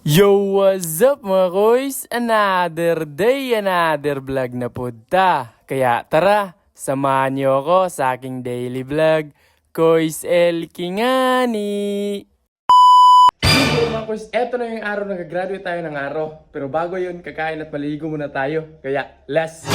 Yo, what's up mga koys? Another day, another vlog na punta. Kaya tara, samahan niyo ako sa aking daily vlog. Koys El Kingani! So mga koys, eto na yung araw na gagraduate tayo ng araw. Pero bago yun, kakain at maligo muna tayo. Kaya, let's go!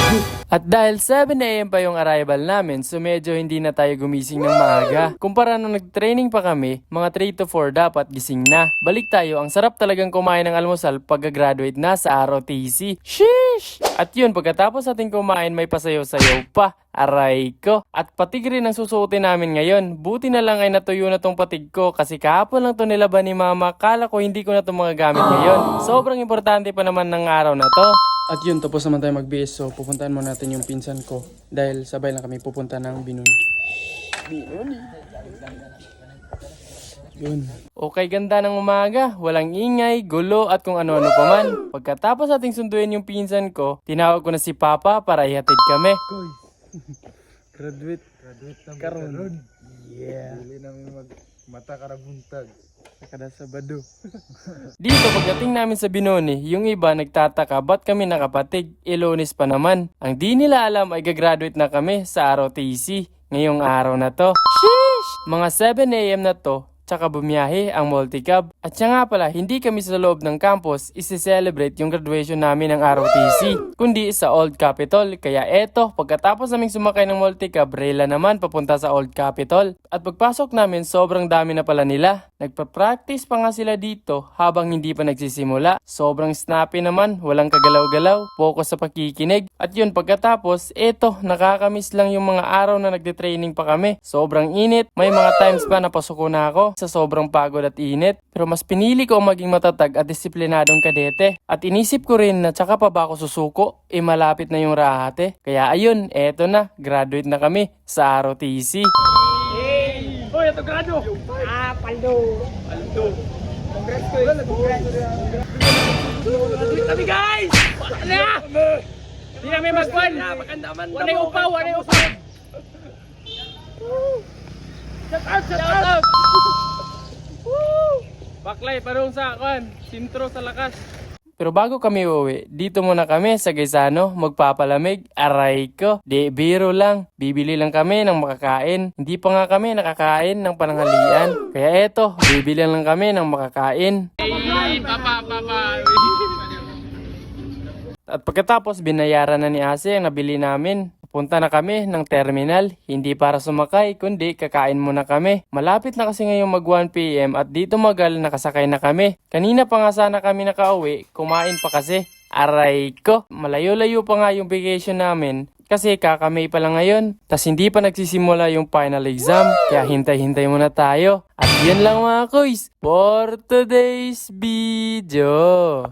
At dahil 7 AM pa yung arrival namin, so medyo hindi na tayo gumising ng maaga. Kumpara nung nag-training pa kami, mga 3 to 4 dapat gising na. Balik tayo, ang sarap talagang kumain ng almusal pag graduate na sa ROTC. Sheesh! At yun, pagkatapos ating kumain, may pasayaw-sayaw pa. Aray ko. At patig rin ang susuotin namin ngayon. Buti na lang ay natuyo na tong patig ko kasi kahapon lang to nilaban ni mama. Kala ko hindi ko na to magagamit ngayon. Sobrang importante pa naman ng araw na to. At yun, tapos naman tayo mag-BS. So, pupuntahan mo natin yung pinsan ko. Dahil sabay lang kami pupunta ng Binuni. Yun. Okay, ganda ng umaga. Walang ingay, gulo at kung ano-ano pa man. Pagkatapos ating sunduin yung pinsan ko, tinawag ko na si Papa para ihatid kami. Graduate na karon. Yeah. Dili namin mata karabuntag. Kada Sabado. Dito pagdating namin sa Binoni, yung iba nagtataka ba't kami nakapatig, Lunes pa naman. Ang di nila alam ay gagraduate na kami sa ROTC ngayong araw na to. Sheesh! Mga 7 AM na to, tsaka bumiyahe ang multicab. At siya nga pala, hindi kami sa loob ng campus isi-celebrate yung graduation namin ng ROTC, kundi sa Old Capitol. Kaya eto, pagkatapos naming sumakay ng multicab, rela naman papunta sa Old Capitol. At pagpasok namin, sobrang dami na pala nila. Nagpa-practice pa nga sila dito habang hindi pa nagsisimula. Sobrang snappy naman, walang kagalaw-galaw, focus sa pakikinig. At yun, pagkatapos, eto, nakakamiss lang yung mga araw na nagde-training pa kami. Sobrang init, may mga times pa napasuko na ako sa sobrang pagod at init. Pero mas pinili ko maging matatag at disiplinadong kadete. At inisip ko rin na tsaka pa ba ako susuko, malapit na yung rahate. Kaya ayun, eto na, graduate na kami sa ROTC. Hoy, ito grado! Paldo. Congrats ko. Congrats. Graduate kami guys! Ano? Hindi namin magpan! Wanay upaw, wanay upaw! Shout out! Baklay, parang sa akin. Sintro sa lakas. Pero bago kami uwi, dito muna kami sa Gaisano magpapalamig. Aray ko, di biro lang. Bibili lang kami ng makakain. Hindi pa nga kami nakakain ng pananghalian. Kaya eto, bibili lang kami ng makakain. Hey, papa. At pagkatapos, binayaran na ni Ase ang nabili namin. Punta na kami ng terminal, hindi para sumakay, kundi kakain muna kami. Malapit na kasi ngayong mag 1 PM at dito magal nakasakay na kami. Kanina pa nga sana kami nakauwi, kumain pa kasi. Aray ko, malayo-layo pa nga yung vacation namin. Kasi kakamay pa lang ngayon, tas hindi pa nagsisimula yung final exam, kaya hintay-hintay muna tayo. At yan lang mga koys, for today's video.